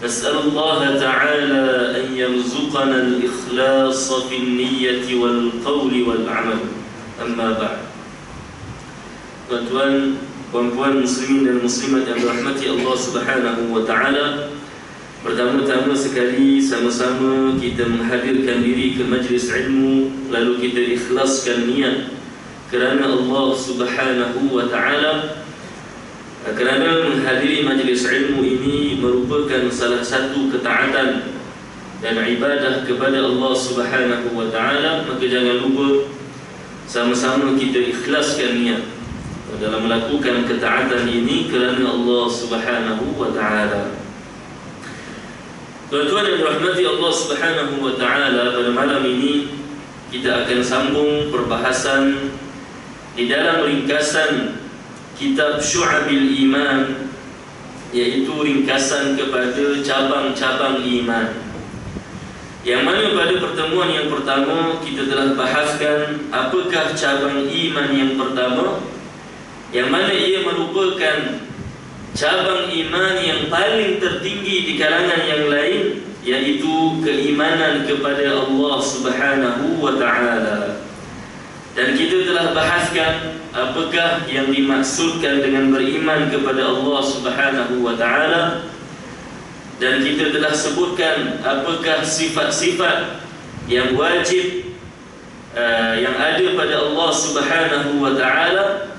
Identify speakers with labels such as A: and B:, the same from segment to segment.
A: نسأل الله تعالى أن يرزقنا الإخلاص في النية والقول والعمل. أما بعد. Tuan-tuan, puan-puan muslimin dan muslimat yang dirahmati Allah Subhanahu wa taala, pertama-tama sekali sama-sama kita menghadirkan diri ke majlis ilmu, lalu kita ikhlaskan niat kerana Allah Subhanahu wa taala. Kerana menghadiri majlis ilmu ini merupakan salah satu ketaatan dan ibadah kepada Allah Subhanahu wa taala, maka jangan lupa sama-sama kita ikhlaskan niat dalam melakukan ketaatan ini kerana Allah Subhanahu wa taala. Tuan-tuan yang dirahmati Allah Subhanahu wa taala, pada malam ini kita akan sambung perbahasan di dalam ringkasan kitab Syu'abil Iman, iaitu ringkasan kepada cabang-cabang iman, yang mana pada pertemuan yang pertama kita telah bahaskan apakah cabang iman yang pertama, yang mana ia merupakan cabang iman yang paling tertinggi di kalangan yang lain, iaitu keimanan kepada Allah Subhanahu wa taala. Dan kita telah bahaskan apakah yang dimaksudkan dengan beriman kepada Allah Subhanahu wa taala, dan kita telah sebutkan apakah sifat-sifat yang wajib yang ada pada Allah Subhanahu wa taala,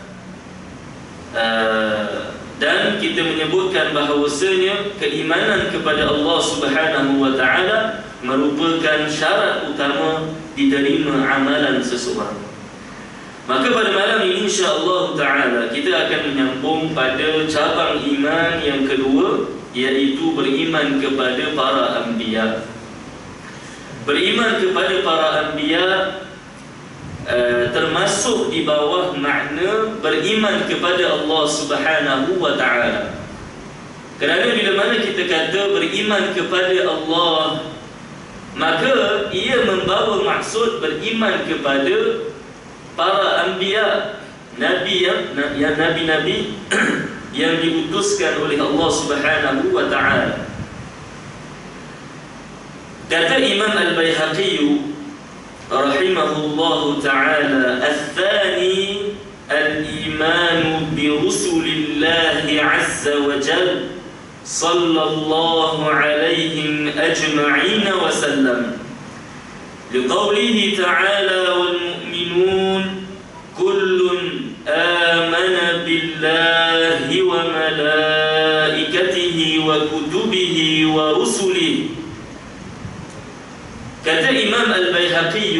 A: dan kita menyebutkan bahawasanya keimanan kepada Allah Subhanahu wa taala merupakan syarat utama diterima amalan seseorang. Maka pada malam ini insya-Allah taala kita akan menyambung pada cabang iman yang kedua, iaitu beriman kepada para anbiya. Beriman kepada para anbiya termasuk di bawah makna beriman kepada Allah Subhanahu wa taala. Kerana bila mana kita kata beriman kepada Allah, maka ia membawa maksud beriman kepada para anbiya, nabi yang nabi-nabi yang diutuskan oleh Allah Subhanahu wa taala. Kata Imam Al-Baihaqi rahimahullahu taala, "Ats-tsani al-iman bi rusulillahi 'azza wa jalla sallallahu alaihim ajma'in wa sallam." Liqaulihi ta'ala wal mu'minun kullun amana billahi wa malaikatihi wa kutubihi wa rusulihi. Kata Imam Al-Baihaqi,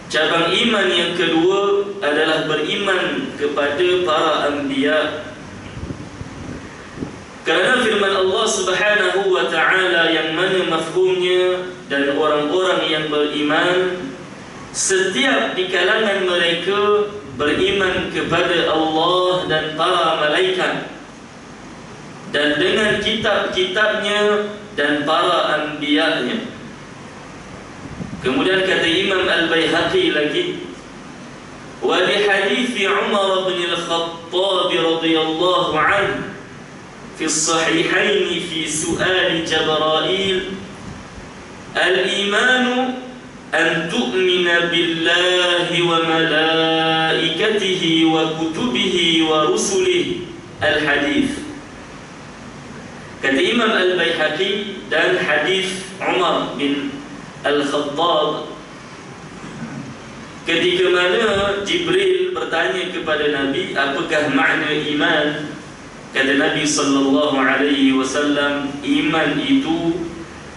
A: cabang iman yang kedua adalah beriman kepada para anbiya. Kerana firman Allah Subhanahu wa taala yang mana mafhumnya, dan orang-orang yang beriman setiap di kalangan mereka beriman kepada Allah dan para malaikat, dan dengan kitab-kitabnya dan para anbiya-Nya. Kemudian kata Imam Al-Baihaqi lagi, wa li hadits Umar bin Al-Khattab radhiyallahu anhu fi as-sahihain fi su'al Jibril, al-iman an tu'mina billahi wa malaikatihi wa kutubihi wa rusulihi. Al-hadith. Kata Imam Al-Baihaqi, dan hadis Umar bin Al-Khattab ketika mana Jibril bertanya kepada Nabi apakah makna iman, kata Nabi sallallahu alaihi wasallam, iman itu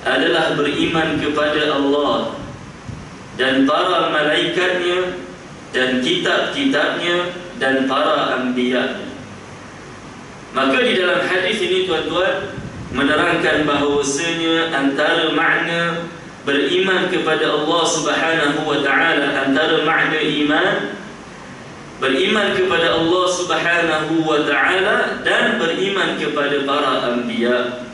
A: adalah beriman kepada Allah dan para malaikatnya dan kitab-kitabnya dan para anbiya. Maka di dalam hadis ini tuan-tuan menerangkan bahawasanya antara makna beriman kepada Allah Subhanahu wa taala, antara makna iman beriman kepada Allah Subhanahu wa taala dan beriman kepada para anbiya.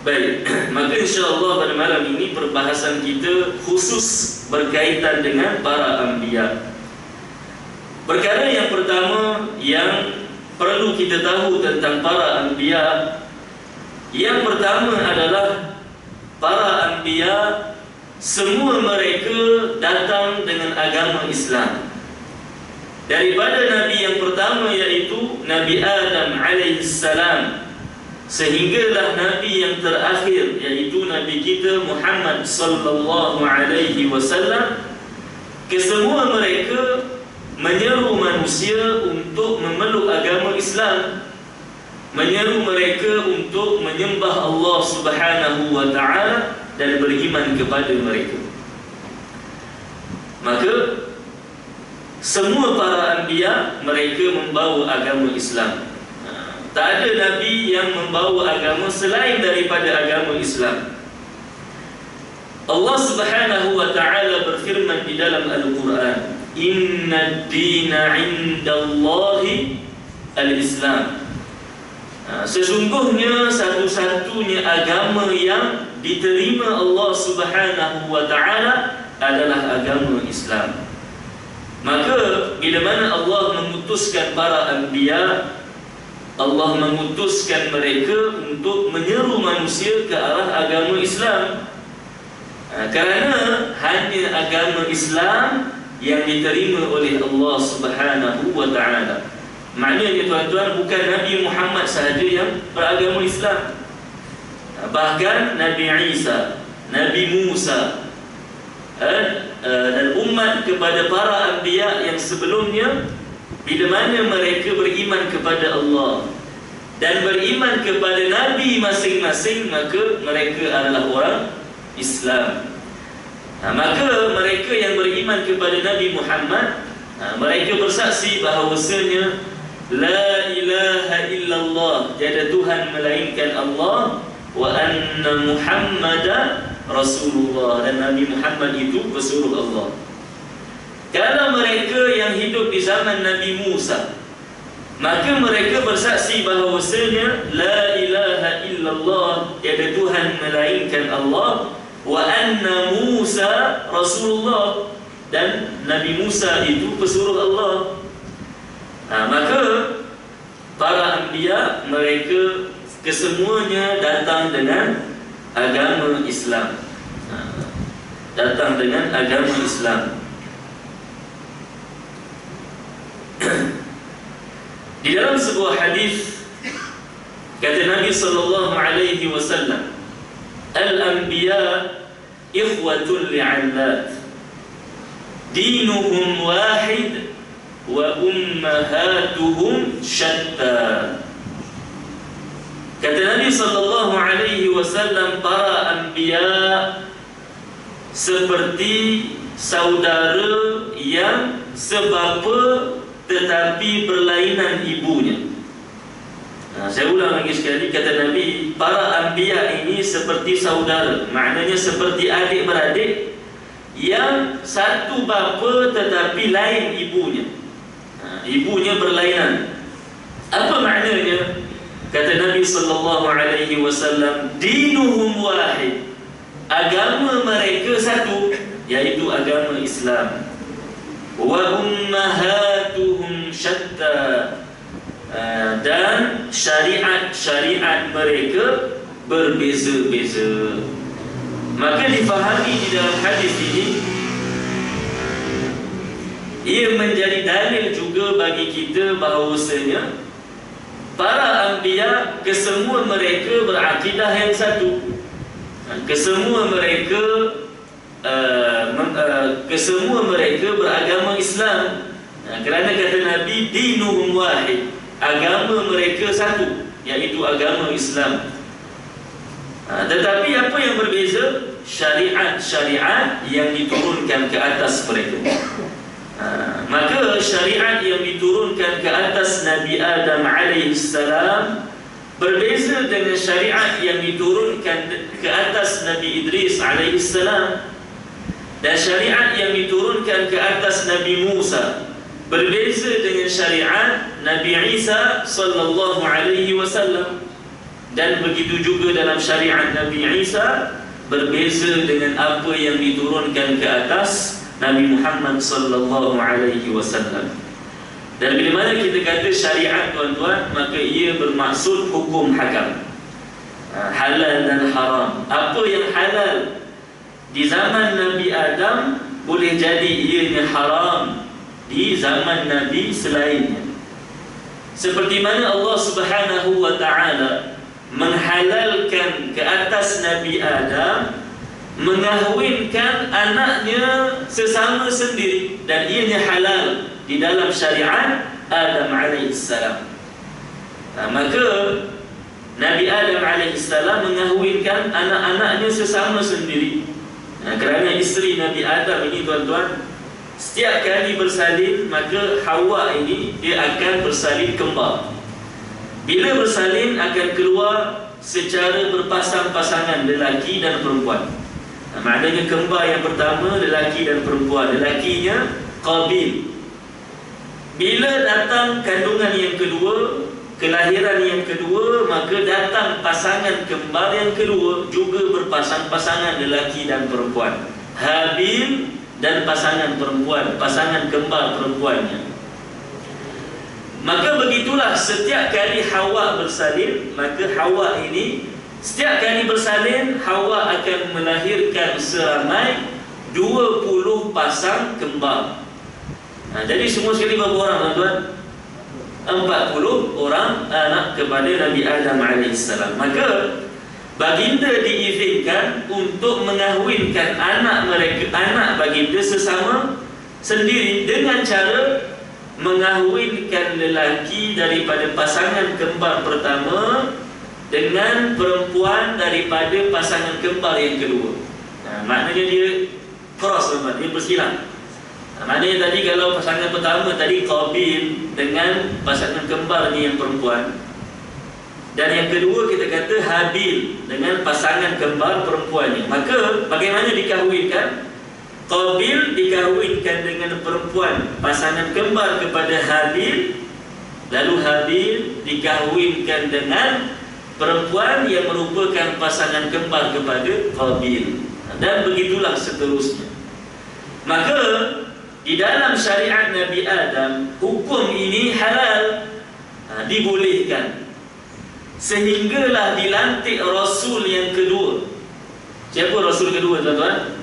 A: Baik, maka insya-Allah pada malam ini perbahasan kita khusus berkaitan dengan para anbiya. Perkara yang pertama yang perlu kita tahu tentang para anbiya, Yang pertama adalah para anbiya, semua mereka datang dengan agama Islam. Daripada Nabi yang pertama iaitu Nabi Adam alaihissalam, sehinggalah Nabi yang terakhir iaitu Nabi kita Muhammad sallallahu alaihi wasallam, kesemua mereka menyeru manusia untuk memeluk agama Islam, menyeru mereka untuk menyembah Allah Subhanahu wa taala dan beriman kepada mereka. Maka semua para anbiya mereka membawa agama Islam. Tak ada Nabi yang membawa agama selain daripada agama Islam. Allah Subhanahu wa ta'ala berfirman di dalam Al-Quran, Inna ad-dina 'indallahi al-Islam. Sesungguhnya satu-satunya agama yang diterima Allah Subhanahu wa ta'ala adalah agama Islam. Maka bila mana Allah memutuskan para anbiya, Allah memutuskan mereka untuk menyeru manusia ke arah agama Islam. Kerana hanya agama Islam yang diterima oleh Allah Subhanahu wa ta'ala. Maknanya tuan-tuan, bukan Nabi Muhammad sahaja yang beragama Islam. Bahkan Nabi Isa, Nabi Musa dan umat kepada para anbiya yang sebelumnya, bila mana mereka beriman kepada Allah dan beriman kepada Nabi masing-masing, maka mereka adalah orang Islam. Maka mereka yang beriman kepada Nabi Muhammad, mereka bersaksi bahawasanya La ilaha illallah, tiada Tuhan melainkan Allah, wa anna Muhammadan Rasulullah, dan Nabi Muhammad itu pesuruh Allah. Kalau mereka yang hidup di zaman Nabi Musa, maka mereka bersaksi bahawasanya La ilaha illallah, tiada Tuhan melainkan Allah, wa anna Musa Rasulullah, dan Nabi Musa itu pesuruh Allah. Maka para anbiya mereka kesemuanya datang dengan agama Islam. Datang dengan agama Islam. Di dalam sebuah hadis kata Nabi sallallahu alaihi wasallam, al-anbiya ikhwatun li'allat, dinuhum wahid wa ummahatuhum syatta. Kata Nabi sallallahu alaihi wasallam, para anbiya seperti saudara yang sebapa tetapi berlainan ibunya. Saya ulang lagi sekali, kata Nabi, para anbiya ini seperti saudara, maknanya seperti adik-beradik yang satu bapa tetapi lain ibunya. Ibunya berlainan. Apa maknanya? Kata Nabi sallallahu alaihi wasallam, dinuhum wahid, agama mereka satu, yaitu agama Islam. Wa ummahatuhum syatta, dan syariat mereka berbeza-beza. Maka difahami di dalam hadis ini, ia menjadi dalil juga bagi kita bahawasanya para anbiya kesemua mereka berakidah yang satu. Kesemua mereka beragama Islam. Kerana kata Nabi, dinuhum wahid, agama mereka satu, iaitu agama Islam. Tetapi apa yang berbeza? Syariat-syariat yang diturunkan ke atas mereka. Maka syariat yang diturunkan ke atas Nabi Adam alaihissalam berbeza dengan syariat yang diturunkan ke atas Nabi Idris alaihissalam, dan syariat yang diturunkan ke atas Nabi Musa berbeza dengan syariat Nabi Isa sallallahu alaihi wasallam, dan begitu juga dalam syariat Nabi Isa berbeza dengan apa yang diturunkan ke atas Nabi Muhammad sallallahu alaihi wasallam. Dan bila mana kita kata syariat, tuan-tuan, maka ia bermaksud hukum hakam. halal dan haram. Apa yang halal di zaman Nabi Adam boleh jadi ianya haram di zaman Nabi selainnya. Seperti mana Allah Subhanahu wa ta'ala menghalalkan ke atas Nabi Adam mengahwinkan anaknya sesama sendiri, dan ianya halal di dalam syariat Adam alaihissalam. Maka Nabi Adam alaihissalam mengahwinkan anak-anaknya sesama sendiri. Kerana isteri Nabi Adam ini, tuan-tuan, setiap kali bersalin, maka Hawa ini dia akan bersalin kembar. Bila bersalin akan keluar secara berpasang-pasangan lelaki dan perempuan. Maknanya kembar yang pertama lelaki dan perempuan. Lelakinya Qabil. Bila datang kandungan yang kedua, kelahiran yang kedua, maka datang pasangan kembar yang kedua juga berpasang-pasangan lelaki dan perempuan. Habil dan pasangan perempuan, pasangan kembar perempuannya. Maka begitulah setiap kali Hawa bersalin, maka Hawa ini setiap kali bersalin, Hawa akan melahirkan seramai 20 pasang kembar. Jadi semua sekali berapa orang, tuan-tuan? 40 orang anak kepada Nabi Adam alaihissalam. Maka baginda diizinkan untuk mengahwinkan anak mereka, anak baginda sesama sendiri, dengan cara mengahwinkan lelaki daripada pasangan kembar pertama dengan perempuan daripada pasangan kembar yang kedua. Maknanya dia cross, teman-teman, dia bersilang. Maknanya tadi kalau pasangan pertama tadi Qabil dengan pasangan kembar ni yang perempuan, dan yang kedua kita kata Habil dengan pasangan kembar perempuannya, maka bagaimana dikahwinkan? Qabil dikahwinkan dengan perempuan pasangan kembar kepada Habil, lalu Habil dikahwinkan dengan perempuan yang merupakan pasangan kembar kepada Qabil, dan begitulah seterusnya. Maka di dalam syariat Nabi Adam, hukum ini halal, dibolehkan, sehinggalah dilantik Rasul yang kedua. Siapa Rasul kedua, tuan-tuan?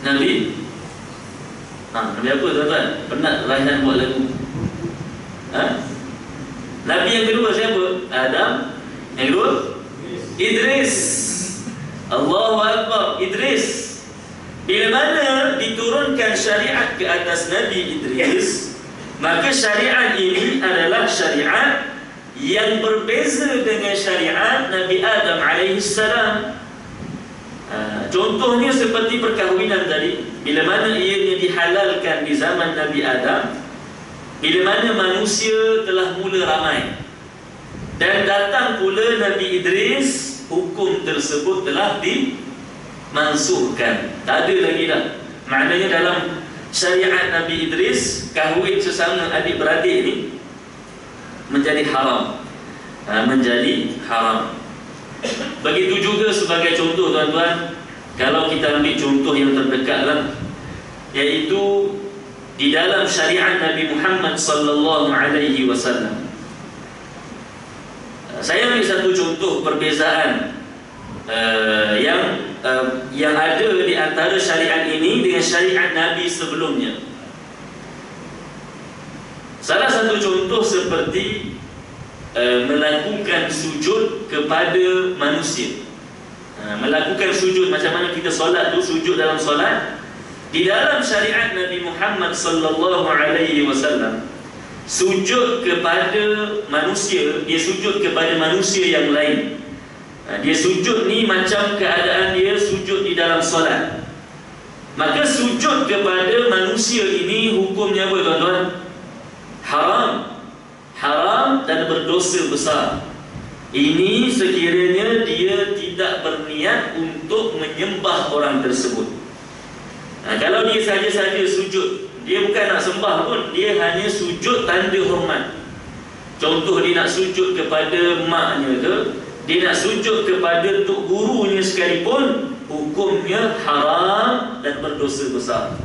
A: Nabi Nabi apa, tuan-tuan? Penat Raihan buat lagu. Nabi yang kedua siapa? Adam. Yang kedua? Idris. Allahu Akbar, Idris. Bila mana diturunkan syariat ke atas Nabi Idris, maka syariat ini adalah syariat yang berbeza dengan syariat Nabi Adam alaihissalam. Contohnya seperti perkahwinan tadi, bila mana ianya dihalalkan di zaman Nabi Adam, bila mana manusia telah mula ramai, dan datang pula Nabi Idris, hukum tersebut telah dimansuhkan. Tak ada lagi dah. Maknanya dalam syariat Nabi Idris, kahwin sesama adik-beradik ni menjadi haram. Menjadi haram. Begitu juga sebagai contoh, tuan-tuan, kalau kita ambil contoh yang terdekat lah, iaitu di dalam syariat Nabi Muhammad sallallahu alaihi wasallam. Saya ambil satu contoh perbezaan yang ada di antara syariat ini dengan syariat Nabi sebelumnya. Salah satu contoh seperti melakukan sujud kepada manusia. Melakukan sujud, macam mana kita solat tu, sujud dalam solat. Di dalam syariat Nabi Muhammad sallallahu alaihi wasallam, sujud kepada manusia, dia sujud kepada manusia yang lain. Dia sujud ni macam keadaan dia sujud di dalam solat. Maka sujud kepada manusia ini hukumnya apa, tuan-tuan? Haram. Haram dan berdosa besar. Ini sekiranya dia tidak berniat untuk menyembah orang tersebut. Kalau dia saja-saja sujud, dia bukan nak sembah pun, dia hanya sujud tanda hormat. Contoh, dia nak sujud kepada maknya ke, dia nak sujud kepada tok gurunya sekalipun, hukumnya haram dan berdosa besar.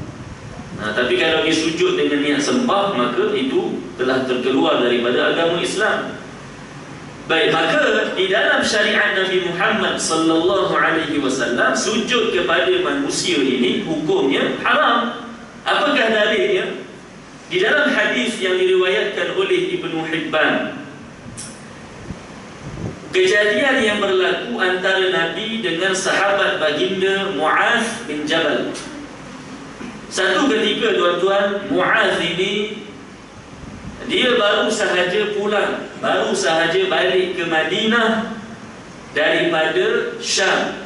A: Tapi kalau dia sujud dengan niat sembah, maka itu telah terkeluar daripada agama Islam. Baik, maka di dalam syariat Nabi Muhammad sallallahu alaihi wasallam, sujud kepada manusia ini hukumnya haram. Apakah dalilnya? Di dalam hadis yang diriwayatkan oleh Ibnu Hibban, kejadian yang berlaku antara Nabi dengan sahabat baginda Muaz bin Jabal. Satu ketika, tuan-tuan, Muaz ini dia baru sahaja pulang, baru sahaja balik ke Madinah daripada Syam,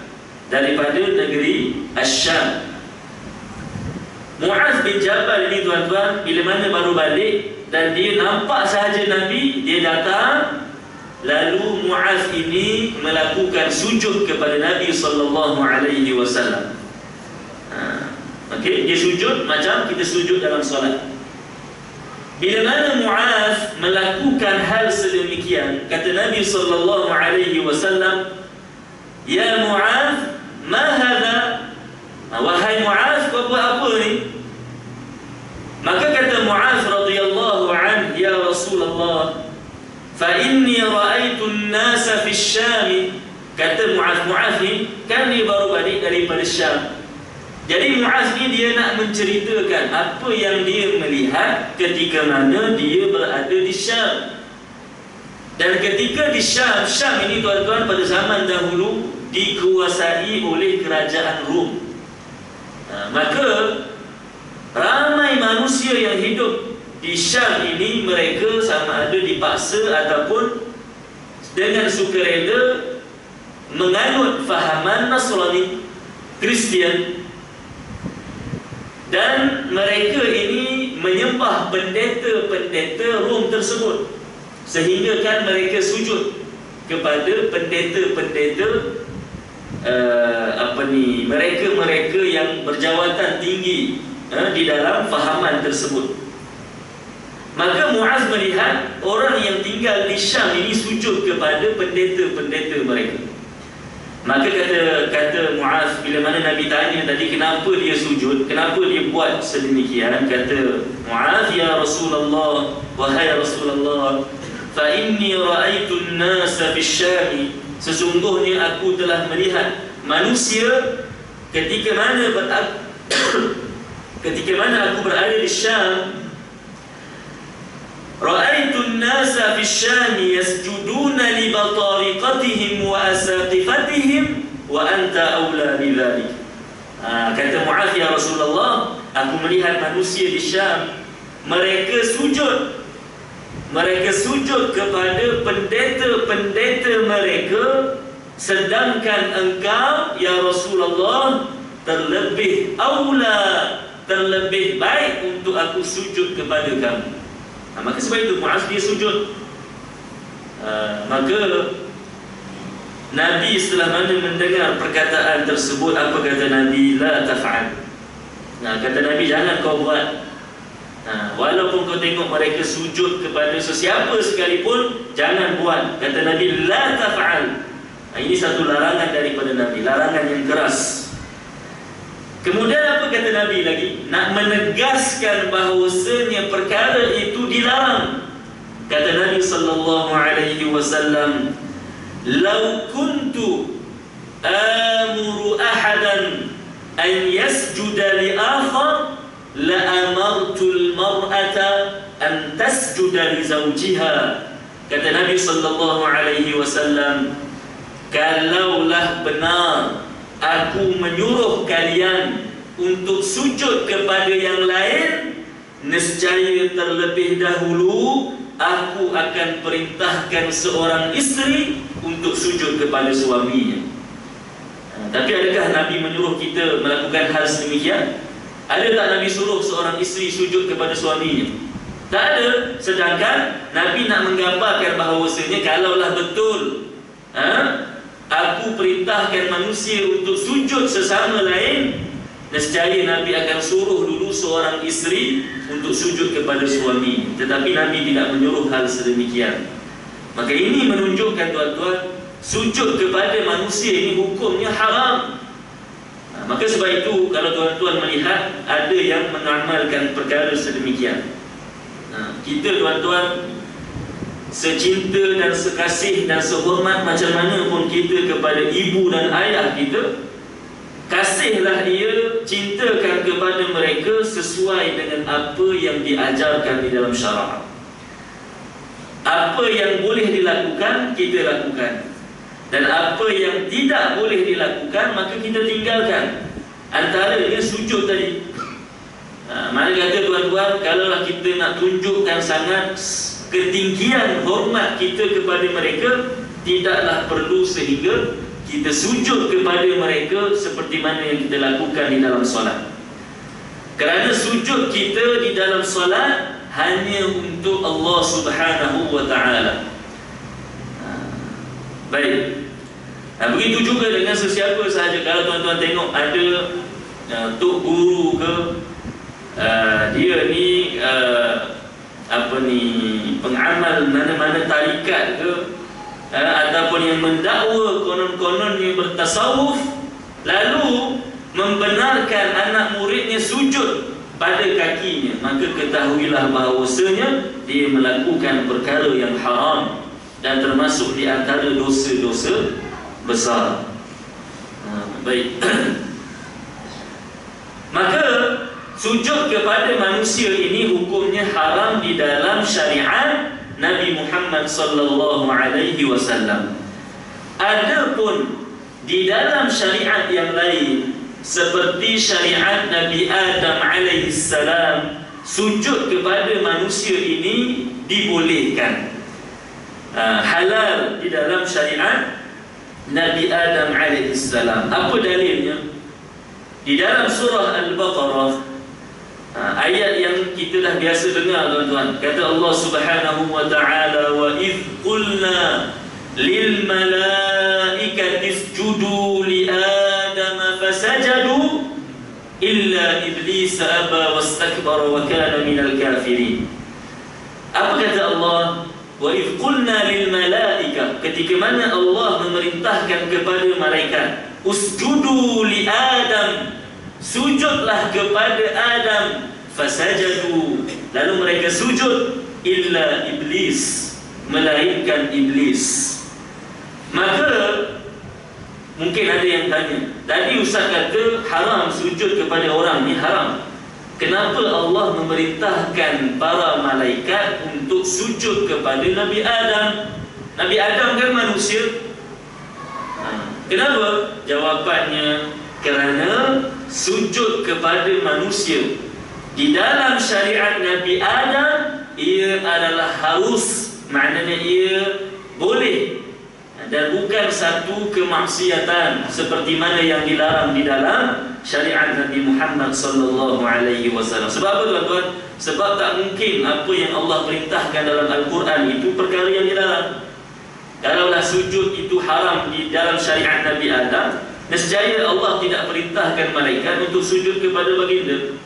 A: daripada negeri Asy-Syam. Muaz bin Jabal ini, tuan-tuan, bila mana baru balik dan dia nampak sahaja Nabi, dia datang. Lalu Muaz ini melakukan sujud kepada Nabi sallallahu alaihi wasallam. Okey, dia sujud macam kita sujud dalam solat. Bila mana Muaz melakukan hal sedemikian, kata Nabi sallallahu alaihi wasallam, "Ya Muaz, ma hadha?" Wahai Muaz, kau buat apa ni? Maka kata Muaz radhiyallahu anhu, "Ya Rasulullah, fa inni ra'aitu an-nasa fi Syam." Kata Muaz ni kan dia baru balik daripada Syam. Jadi Muaz ni dia nak menceritakan apa yang dia melihat ketika mana dia berada di Syam. Dan ketika di Syam, Syam ini, tuan-tuan, pada zaman dahulu dikuasai oleh kerajaan Rom. Maka ramai manusia yang hidup di Syam ini, mereka sama ada dipaksa ataupun dengan sukarela menganut fahaman Nasrani, Kristian. Dan mereka ini menyembah pendeta-pendeta Rom tersebut, sehingga kan mereka sujud kepada pendeta-pendeta mereka yang berjawatan tinggi di dalam fahaman tersebut. Maka Muaz melihat orang yang tinggal di Syam ini sujud kepada pendeta-pendeta mereka. Maka kata Muaz, bila mana Nabi tanya tadi kenapa dia sujud, kenapa dia buat sedemikian, kata Muaz, "Ya Rasulullah, wahai Rasulullah, fa inni ra'aitu an-nasa bisyam." Sesungguhnya aku telah melihat manusia ketika mana aku berada di Syam. Ra'aitu an-nasa fi Syam yasjuduna li batariqatihim wa asaqifatihim wa anta aula bidzalik. Kata Muaz, "Ya Rasulullah, aku melihat manusia di Syam, mereka sujud kepada pendeta-pendeta mereka, sedangkan engkau, ya Rasulullah, terlebih baik untuk aku sujud kepada kamu." Maka sebab itu Muaz dia sujud. Maka Nabi setelah mana mendengar perkataan tersebut, apa kata Nabi? "La taf'al." Kata Nabi, jangan kau buat. Walaupun kau tengok mereka sujud kepada sesiapa sekalipun, jangan buat. Kata Nabi, "La taf'al." Ini satu larangan daripada Nabi, larangan yang keras. Kemudian apa kata Nabi lagi? Nak menegaskan bahawasanya perkara itu dilarang. Kata Nabi sallallahu alaihi wasallam, "Lau kuntu amuru ahadan an yasjuda li akhar la amartu al-mar'ata an tasjuda li zawjiha." Kata Nabi sallallahu alaihi wasallam, kalaulah benar aku menyuruh kalian untuk sujud kepada yang lain, nescaya terlebih dahulu aku akan perintahkan seorang isteri untuk sujud kepada suaminya. Tapi adakah Nabi menyuruh kita melakukan hal sedemikian? Ada tak Nabi suruh seorang isteri sujud kepada suaminya? Tak ada. Sedangkan Nabi nak menggambarkan bahawasanya kalaulah betul aku perintahkan manusia untuk sujud sesama lain, nescaya Nabi akan suruh dulu seorang isteri untuk sujud kepada suami. Tetapi Nabi tidak menyuruh hal sedemikian. Maka ini menunjukkan, tuan-tuan, sujud kepada manusia ini hukumnya haram. Maka sebab itu kalau tuan-tuan melihat ada yang mengamalkan perkara sedemikian, kita, tuan-tuan, secinta dan sekasih dan sehormat macam mana pun kita kepada ibu dan ayah kita, kasihlah ia, cintakan kepada mereka sesuai dengan apa yang diajarkan di dalam syarak. Apa yang boleh dilakukan, kita lakukan, dan apa yang tidak boleh dilakukan, maka kita tinggalkan. Antaranya sujud tadi. Mana kata tuan-tuan, kalaulah kita nak tunjukkan sangat ketinggian hormat kita kepada mereka, tidaklah perlu sehingga kita sujud kepada mereka seperti mana yang kita lakukan di dalam solat. Kerana sujud kita di dalam solat hanya untuk Allah Subhanahu wa ta'ala. Baik. Begitu juga dengan sesiapa sahaja. Kalau tuan-tuan tengok ada tok guru ke, dia ni pengamal mana-mana tarikat ke, ataupun yang mendakwa konon-kononnya bertasawuf, lalu membenarkan anak muridnya sujud pada kakinya, maka ketahuilah bahawasanya dia melakukan perkara yang haram dan termasuk di antara dosa-dosa besar. Baik. Maka sujud kepada manusia ini hukumnya haram di dalam syariat Nabi Muhammad sallallahu alaihi wasallam. Adapun di dalam syariat yang lain seperti syariat Nabi Adam alaihi salam, sujud kepada manusia ini dibolehkan, halal di dalam syariat Nabi Adam alaihi salam. Apa dalilnya? Di dalam surah Al-Baqarah, ayat yang kita dah biasa dengar tuan-tuan, kata Allah Subhanahu wa ta'ala, wa idh qulna lil malaikati isjudu li Adam fasajadu illa iblis aba wastakbara wa kana minal kafirin. Apa kata Allah? Wa idh qulna lil malaika, ketika mana Allah memerintahkan kepada malaikat, usjudu li Adam, sujudlah kepada Adam, fasajadu, lalu mereka sujud, illa iblis, melainkan iblis. Maka mungkin ada yang tanya, tadi Ustaz kata haram sujud kepada orang, ni haram, kenapa Allah memerintahkan para malaikat untuk sujud kepada Nabi Adam? Nabi Adam kan manusia. Kenapa? Jawapannya, kerana sujud kepada manusia di dalam syariat Nabi Adam, ia adalah harus, maknanya ia boleh dan bukan satu kemaksiatan seperti mana yang dilarang di dalam syariat Nabi Muhammad sallallahu alaihi wasallam. Sebab apa tuan-tuan? Sebab tak mungkin apa yang Allah perintahkan dalam Al-Quran itu perkara yang dilarang. Kalaulah sujud itu haram di dalam syariat Nabi Adam, nescaya Allah tidak perintahkan malaikat untuk sujud kepada baginda.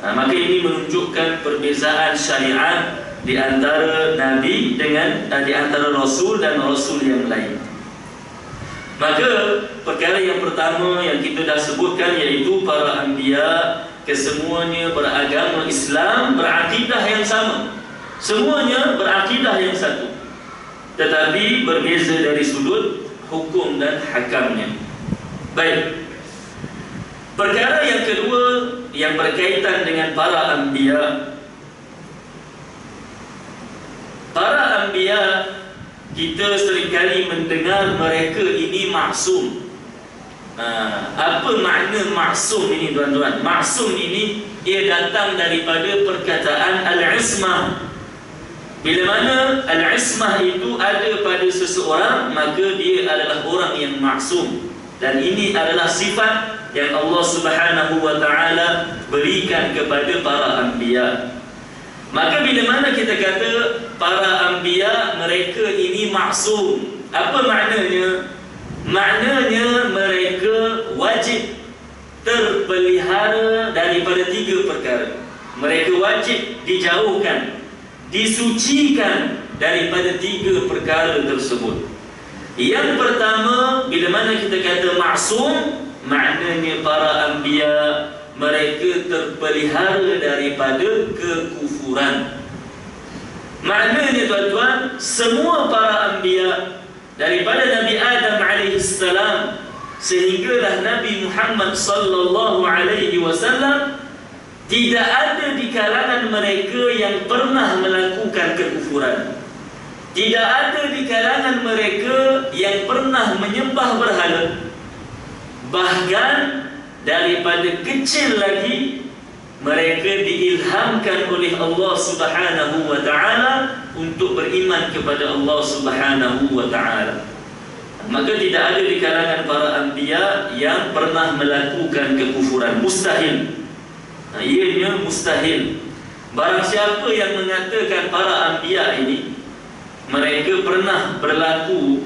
A: Maka ini menunjukkan perbezaan syariat di antara Nabi dengan di antara Rasul dan Rasul yang lain. Maka perkara yang pertama yang kita dah sebutkan, iaitu para anbiya kesemuanya beragama Islam, berakidah yang sama. Semuanya berakidah yang satu, tetapi berbeza dari sudut hukum dan hakamnya. Baik. Perkara yang kedua yang berkaitan dengan para anbiya. Para anbiya, kita seringkali mendengar mereka ini maksum. Apa makna maksum ini tuan-tuan? Maksum ini ia datang daripada perkataan al-ismah. Bila mana al-ismah itu ada pada seseorang, maka dia adalah orang yang maksum. Dan ini adalah sifat yang Allah Subhanahu wa ta'ala berikan kepada para anbiya. Maka bila mana kita kata para anbiya mereka ini maksum, apa maknanya? Maknanya mereka wajib terpelihara daripada tiga perkara. Mereka wajib dijauhkan, disucikan daripada tiga perkara tersebut. Yang pertama, bila mana kita kata maksum, maknanya para anbiya mereka terpelihara daripada kekufuran. Maknanya tuan-tuan, semua para anbiya daripada Nabi Adam alaihissalam sehinggalah Nabi Muhammad sallallahu alaihi wasallam, tidak ada di kalangan mereka yang pernah melakukan kekufuran. Tidak ada di kalangan mereka yang pernah menyembah berhala. Bahkan daripada kecil lagi mereka diilhamkan oleh Allah Subhanahu wa taala untuk beriman kepada Allah Subhanahu wa taala. Maka tidak ada di kalangan para anbiya yang pernah melakukan kekufuran. Mustahil. Ianya mustahil. Barang siapa yang mengatakan para anbiya ini mereka pernah berlaku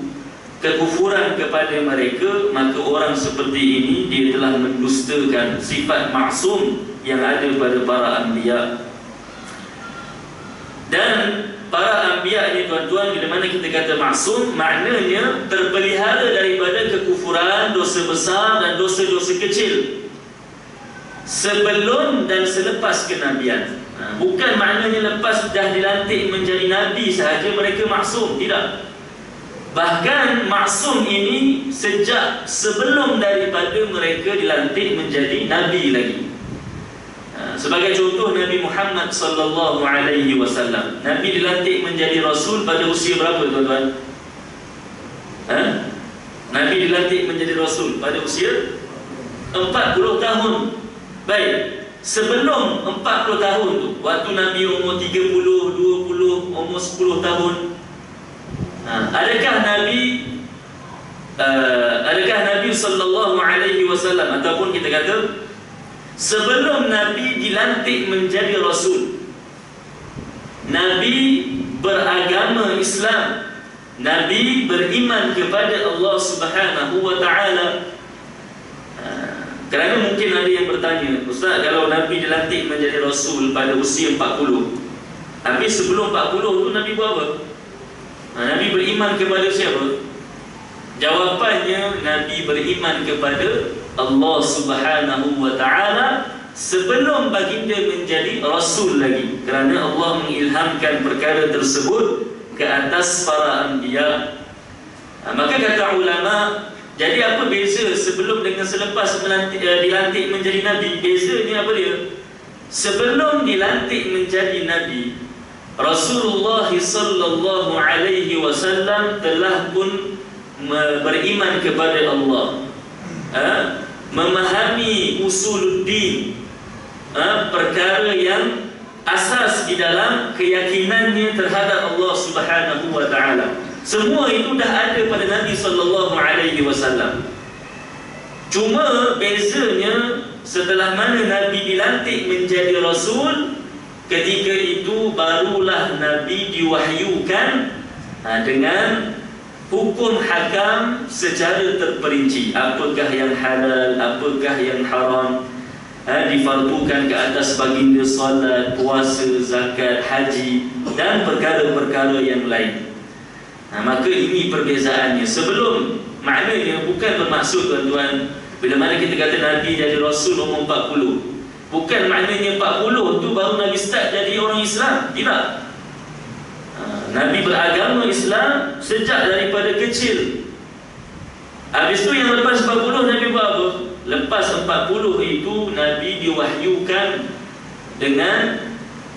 A: kekufuran kepada mereka, maka orang seperti ini dia telah mendustakan sifat maksum yang ada pada para anbiya. Dan para anbiya ini tuan-tuan, bila mana kita kata maksum, maknanya terpelihara daripada kekufuran, dosa besar dan dosa-dosa kecil sebelum dan selepas kenabian. Bukan maknanya lepas dah dilantik menjadi nabi sahaja mereka maksum, tidak. Bahkan maksum ini sejak sebelum daripada mereka dilantik menjadi nabi lagi. Sebagai contoh, Nabi Muhammad sallallahu alaihi wasallam, Nabi dilantik menjadi rasul pada usia berapa tuan-tuan? Nabi dilantik menjadi rasul pada usia 40 tahun. Baik, sebelum 40 tahun tu, waktu Nabi umur 30, 20, umur 10 tahun, adakah Nabi sallallahu alaihi wasallam, ataupun kita kata sebelum Nabi dilantik menjadi rasul, Nabi beragama Islam, Nabi beriman kepada Allah Subhanahu wa taala. Kerana mungkin ada yang bertanya, Ustaz, kalau Nabi dilantik menjadi rasul pada usia 40, habis sebelum 40 tu Nabi buat apa? Nabi beriman kepada siapa? Jawapannya, Nabi beriman kepada Allah Subhanahu wa taala sebelum baginda menjadi rasul lagi, kerana Allah mengilhamkan perkara tersebut ke atas para anbiya. Maka kata ulama, jadi apa beza sebelum dengan selepas dilantik menjadi nabi? Bezanya apa dia? Sebelum dilantik menjadi nabi, Rasulullah sallallahu alaihi wasallam telah pun beriman kepada Allah, memahami usuluddin, perkara yang asas di dalam keyakinannya terhadap Allah Subhanahu wa taala. Semua itu dah ada pada Nabi sallallahu alaihi wasallam. Cuma bezanya, setelah mana Nabi dilantik menjadi rasul, ketika itu barulah Nabi diwahyukan dengan hukum hakam secara terperinci. Apakah yang halal, apakah yang haram, difardukan ke atas baginda salat, puasa, zakat, haji dan perkara-perkara yang lain. Maka ini perbezaannya. Sebelum, maknanya bukan bermaksud tuan-tuan, bila mana kita kata Nabi jadi rasul umur 40, bukan maknanya 40 tu baru Nabi start jadi orang Islam. Tidak. Nabi beragama Islam sejak daripada kecil. Habis tu yang lepas 40 Nabi buat apa? Lepas 40 itu Nabi diwahyukan dengan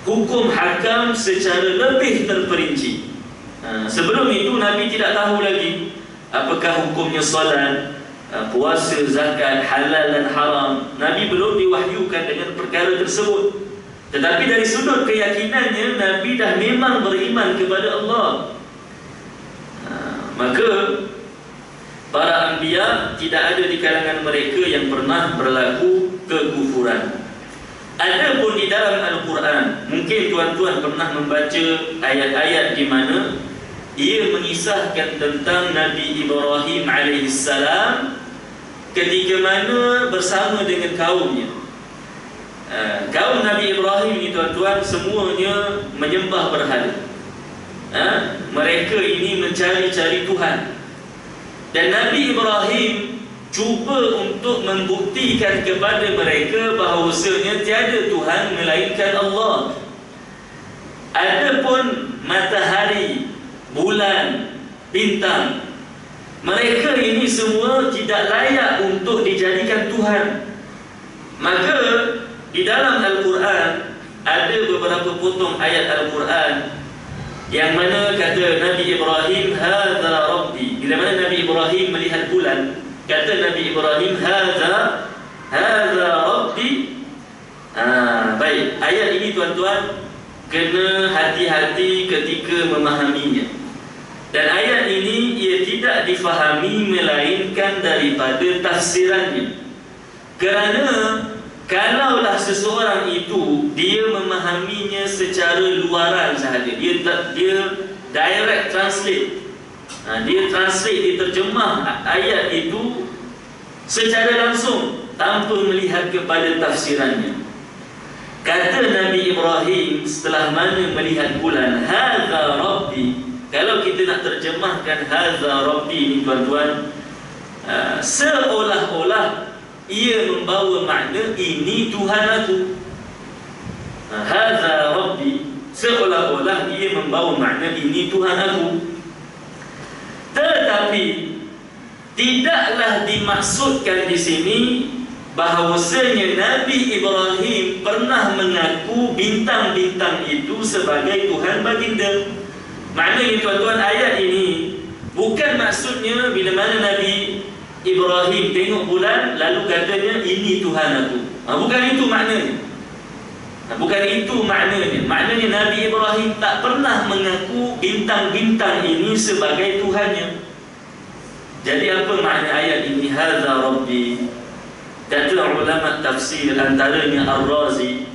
A: hukum hakam secara lebih terperinci. Sebelum itu Nabi tidak tahu lagi apakah hukumnya solat, puasa, zakat, halal dan haram. Nabi belum diwahyukan dengan perkara tersebut. Tetapi dari sudut keyakinannya, Nabi dah memang beriman kepada Allah. Maka para anbiya tidak ada di kalangan mereka yang pernah berlaku kekufuran. Adapun di dalam Al-Quran, mungkin tuan-tuan pernah membaca ayat-ayat di mana ia mengisahkan tentang Nabi Ibrahim alaihissalam ketika mana bersama dengan kaumnya. Kaum Nabi Ibrahim ini tuan-tuan semuanya menyembah berhala. Mereka ini mencari-cari Tuhan. Dan Nabi Ibrahim cuba untuk membuktikan kepada mereka bahawasanya tiada Tuhan melainkan Allah. Adapun matahari, bulan, bintang, mereka ini semua tidak layak untuk dijadikan Tuhan. Maka di dalam Al-Quran ada beberapa potong ayat Al-Quran yang mana kata Nabi Ibrahim, hadza rabbi. Bila mana Nabi Ibrahim melihat bulan, kata Nabi Ibrahim, hadza rabbi. Baik, ayat ini tuan-tuan kena hati-hati ketika memahaminya. Dan ayat ini ia tidak difahami melainkan daripada tafsirannya. Kerana kalaulah seseorang itu dia memahaminya secara luaran sahaja, dia direct translate, dia translate, dia terjemah ayat itu secara langsung tanpa melihat kepada tafsirannya. Kata Nabi Ibrahim setelah mana melihat bulan, hadza rabbi. Kalau kita nak terjemahkan hadza rabbi ni tuan-tuan, seolah-olah ia membawa makna ini Tuhan aku. Hadza rabbi, seolah-olah ia membawa makna ini Tuhan aku. Tetapi tidaklah dimaksudkan di sini bahawasanya Nabi Ibrahim pernah mengaku bintang-bintang itu sebagai Tuhan baginda. Maknanya tuan-tuan, ayat ini bukan maksudnya bila mana Nabi Ibrahim tengok bulan lalu katanya ini Tuhan aku. Bukan itu maknanya. Bukan itu maknanya. Maknanya Nabi Ibrahim tak pernah mengaku bintang-bintang ini sebagai Tuhannya. Jadi apa makna ayat ini, hadza rabbi? Kata ulama tafsir antaranya Ar-Razi,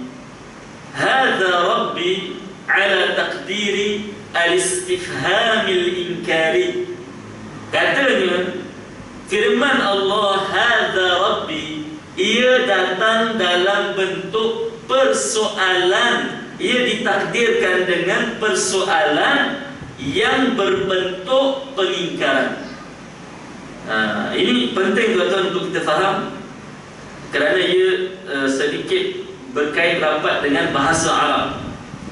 A: hadza rabbi ala taqdiri al-istifhamil inkari. Katanya firman Allah hadza rabbi, ia datang dalam bentuk persoalan, ia ditakdirkan dengan persoalan yang berbentuk pengingkaran. Ini penting tuan-tuan untuk kita faham, kerana ia sedikit berkait rapat dengan bahasa Arab.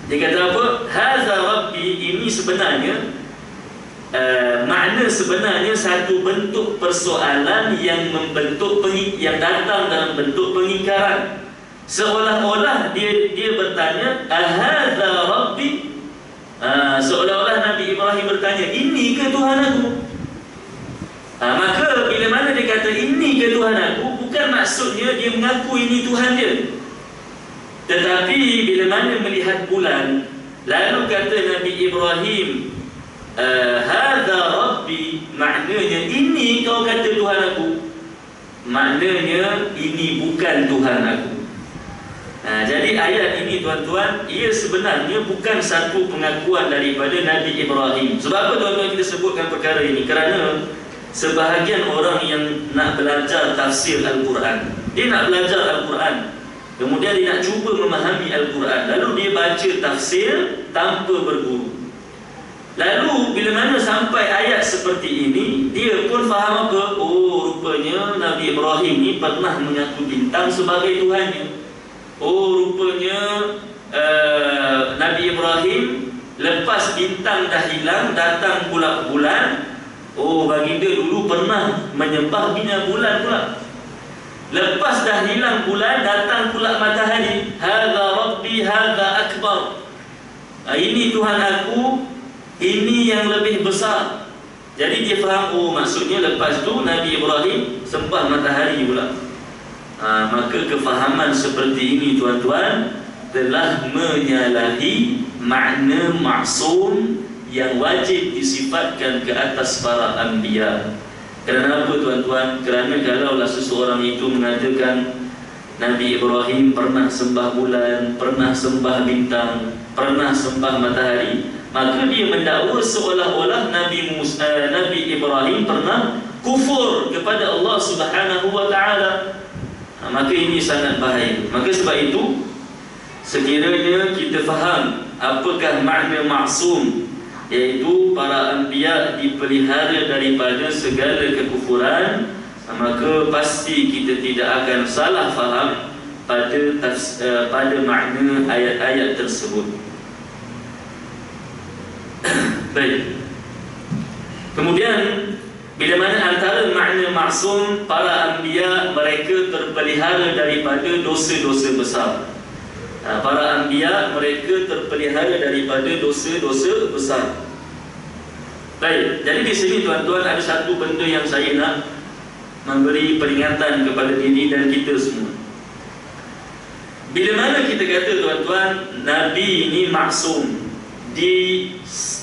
A: Dia kata apa? Hadza rabbi, ini sebenarnya makna sebenarnya satu bentuk persoalan yang yang datang dalam bentuk pengingkaran. Seolah-olah dia bertanya, ahadza rabbi? Seolah-olah Nabi Ibrahim bertanya, ini ke Tuhan aku? Maka bila mana dia kata ini ke Tuhan aku, bukan maksudnya dia mengaku ini Tuhan dia. Tetapi bila mana melihat bulan, lalu kata Nabi Ibrahim, hadza rabbi, maknanya ini kau kata Tuhan aku, maknanya ini bukan Tuhan aku. Jadi ayat ini tuan-tuan, ia sebenarnya bukan satu pengakuan daripada Nabi Ibrahim. Sebab apa tuan-tuan kita sebutkan perkara ini? Kerana sebahagian orang yang nak belajar tafsir Al-Quran, dia nak belajar Al-Quran, kemudian dia nak cuba memahami Al-Quran, lalu dia baca tafsir tanpa berguru. Lalu bila mana sampai ayat seperti ini, dia pun faham apa? Oh, rupanya Nabi Ibrahim ni pernah mengaku bintang sebagai Tuhannya. Oh, rupanya Nabi Ibrahim lepas bintang dah hilang, datang pula bulan. Oh, baginda dulu pernah menyembah bina bulan pula. Lepas dah hilang bulan, datang pula matahari. Hadza rabbi, hadza akbar. Ini Tuhan aku, ini yang lebih besar. Jadi dia faham, oh maksudnya lepas tu Nabi Ibrahim sembah matahari pula. Maka kefahaman seperti ini tuan-tuan telah menyalahi makna maksum yang wajib disifatkan ke atas para anbiya. Kerana apa tuan-tuan? Kerana kalaulah seseorang itu mengatakan Nabi Ibrahim pernah sembah bulan, pernah sembah bintang, pernah sembah matahari, maka dia mendakwa seolah-olah Nabi Ibrahim pernah kufur kepada Allah Subhanahu wa taala. Maka ini sangat bahaya. Maka sebab itu sekiranya kita faham apakah makna maksum, iaitu para anbiya dipelihara daripada segala kekufuran, maka pasti kita tidak akan salah faham pada makna ayat-ayat tersebut. Baik. Kemudian bila mana antara makna maksum, para anbiya mereka terpelihara daripada dosa-dosa besar. Para anbiya mereka terpelihara daripada dosa-dosa besar. Baik, jadi di sini tuan-tuan ada satu benda yang saya nak memberi peringatan kepada diri dan kita semua. Bila mana kita kata tuan-tuan Nabi ini maksum,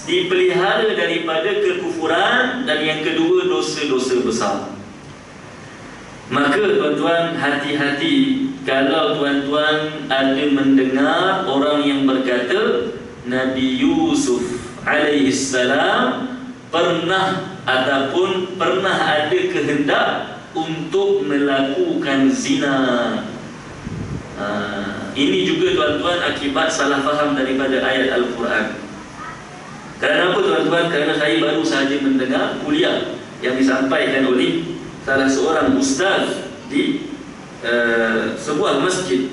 A: dipelihara daripada kekufuran, dan yang kedua dosa-dosa besar, maka tuan-tuan hati-hati kalau tuan-tuan ada mendengar orang yang berkata Nabi Yusuf alaihissalam pernah ada kehendak untuk melakukan zina. Ini juga tuan-tuan akibat salah faham daripada ayat Al-Quran. Kerana apa tuan-tuan? Kerana saya baru sahaja mendengar kuliah yang disampaikan oleh salah seorang ustaz di sebuah masjid.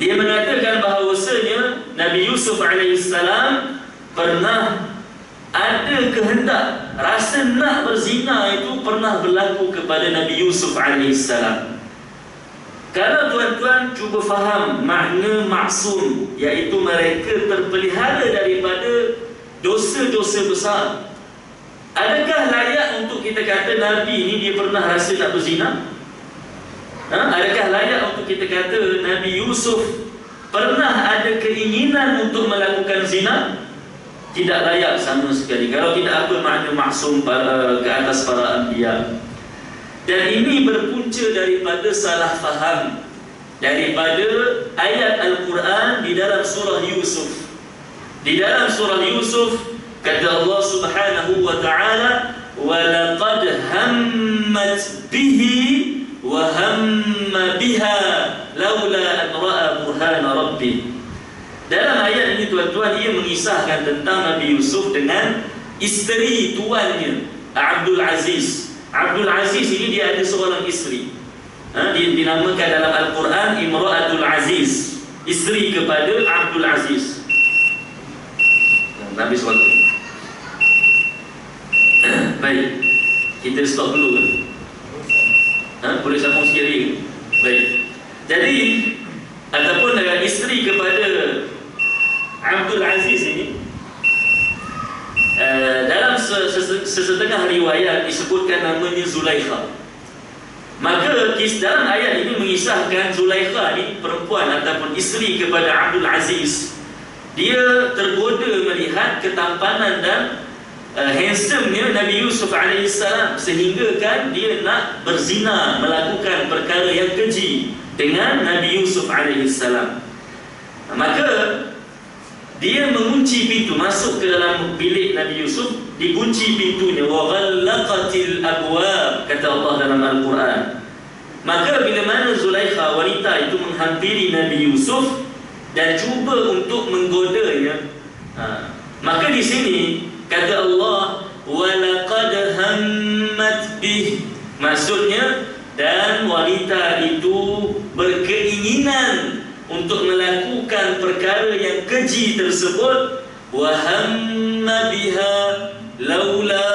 A: Dia mengatakan bahawasanya Nabi Yusuf alaihissalam pernah ada kehendak, rasa nak berzina itu pernah berlaku kepada Nabi Yusuf alaihissalam. Kalau tuan-tuan cuba faham makna maksum, iaitu mereka terpelihara daripada dosa-dosa besar, adakah layak untuk kita kata Nabi ini dia pernah rasa nak berzina? Adakah layak untuk kita kata Nabi Yusuf pernah ada keinginan untuk melakukan zina? Tidak layak sama sekali. Kalau tidak, apa makna maksum ke atas para anbiya? Dan ini berpunca daripada salah faham daripada ayat Al-Quran di dalam surah Yusuf. Di dalam surah Yusuf kata Allah Subhanahu wa ta'ala, وَلَقَدْ هَمَّتْ بِهِ وَهَمَّ بِهَا لَوْلَا أَنْ رَأَى بُرْهَانَ رَبِّهِ. Dalam ayat ini tuan-tuan, ia mengisahkan tentang Nabi Yusuf dengan isteri tuannya, Abdul Aziz. Abdul Aziz ini dia ada seorang isteri, dinamakan dalam Al-Quran Imra'atul Aziz, isteri kepada Abdul Aziz. Nabi SWT. Baik, kita stop dulu kan? Boleh sambung sikit lagi? Baik. Jadi ataupun dengan isteri kepada Abdul Aziz ini, dalam sesetengah riwayat disebutkan namanya Zulaikha. Maka dalam ayat ini mengisahkan Zulaikha ini perempuan ataupun isteri kepada Abdul Aziz. Dia tergoda melihat ketampanan dan handsome-nya Nabi Yusuf alaihissalam, sehingga kan dia nak berzina, melakukan perkara yang keji dengan Nabi Yusuf alaihissalam. Maka dia mengunci pintu, masuk ke dalam bilik Nabi Yusuf, dikunci pintunya. Wa ghallaqatil abwab, kata Allah dalam Al-Quran. Maka bila mana Zulaikha, wanita itu, menghampiri Nabi Yusuf dan cuba untuk menggodanya, maka di sini kata Allah, wa laqad hammat bih, maksudnya dan wanita itu berkeinginan untuk melakukan perkara yang keji tersebut. Wa hamma biha laula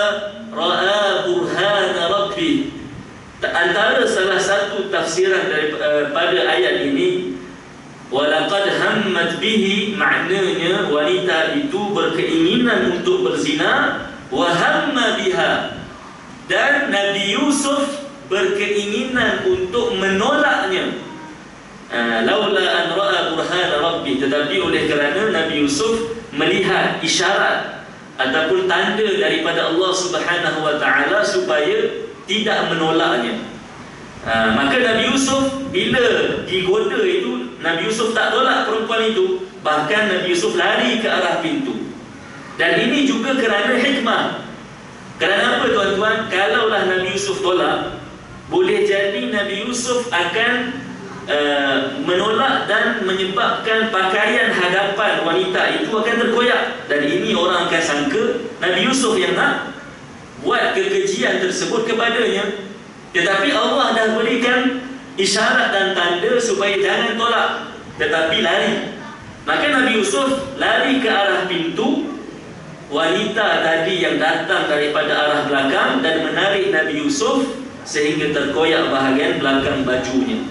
A: ra'a burhana rabbih. Antara salah satu tafsiran daripada ayat ini, wa laqad hammat bihi, maknanya wanita itu berkeinginan untuk berzina. Wa hamma biha, dan Nabi Yusuf berkeinginan untuk menolaknya. Laula an ra'a burhana rabbi, tetapi oleh kerana Nabi Yusuf melihat isyarat ataupun tanda daripada Allah Subhanahu wa ta'ala supaya tidak menolaknya. Maka Nabi Yusuf bila digoda itu, Nabi Yusuf tak tolak perempuan itu, bahkan Nabi Yusuf lari ke arah pintu. Dan ini juga kerana hikmah. Kerana apa tuan-tuan? Kalaulah Nabi Yusuf tolak, boleh jadi Nabi Yusuf akan menolak dan menyebabkan pakaian hadapan wanita itu akan terkoyak, dan ini orang akan sangka Nabi Yusuf yang nak buat kekejian tersebut kepadanya. Tetapi Allah dah berikan isyarat dan tanda supaya jangan tolak, tetapi lari. Maka Nabi Yusuf lari ke arah pintu wanita tadi yang datang daripada arah belakang dan menarik Nabi Yusuf sehingga terkoyak bahagian belakang bajunya.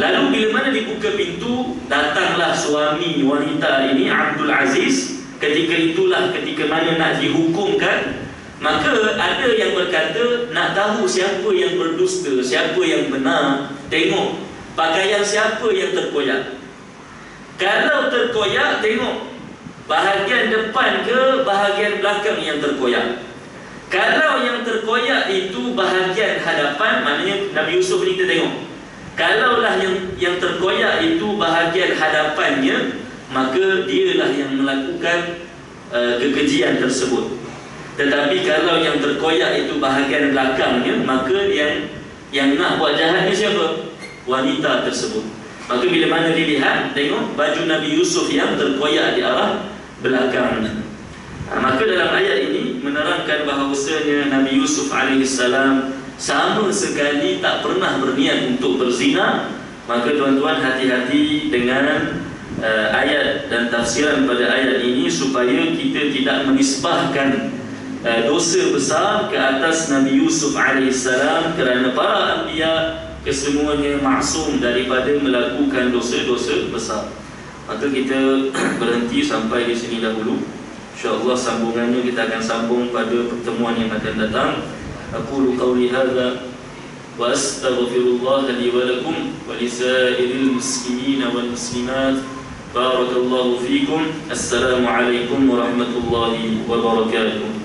A: Lalu bila mana dibuka pintu, datanglah suami wanita ini, Abdul Aziz. Ketika itulah ketika mana nak dihukumkan. Maka ada yang berkata, nak tahu siapa yang berdusta, siapa yang benar, tengok pakaian siapa yang terkoyak. Kalau terkoyak, tengok bahagian depan ke bahagian belakang yang terkoyak. Kalau yang terkoyak itu bahagian hadapan, maknanya Nabi Yusuf ni kita tengok. Kalaulah yang terkoyak itu bahagian hadapannya, maka dialah yang melakukan kekejian tersebut. Tetapi kalau yang terkoyak itu bahagian belakangnya, maka yang nak buat jahatnya siapa? Wanita tersebut. Maka bila mana dilihat, tengok baju Nabi Yusuf yang terkoyak di arah belakang. Maka dalam ayat ini menerangkan bahawasanya Nabi Yusuf alaihissalam sama sekali tak pernah berniat untuk berzina. Maka tuan-tuan hati-hati dengan ayat dan tafsiran pada ayat ini, supaya kita tidak menisbahkan dosa besar ke atas Nabi Yusuf alaihissalam, kerana para anbiya kesemuanya maksum daripada melakukan dosa-dosa besar. Maka kita berhenti sampai di sini dahulu. InsyaAllah sambungannya kita akan sambung pada pertemuan yang akan datang. Aqulu qawli hadza wa astaghfirullah li wa lakum wa lisairil muslimin wal muslimat. Barakallahu fikum. Assalamualaikum warahmatullahi wabarakatuh.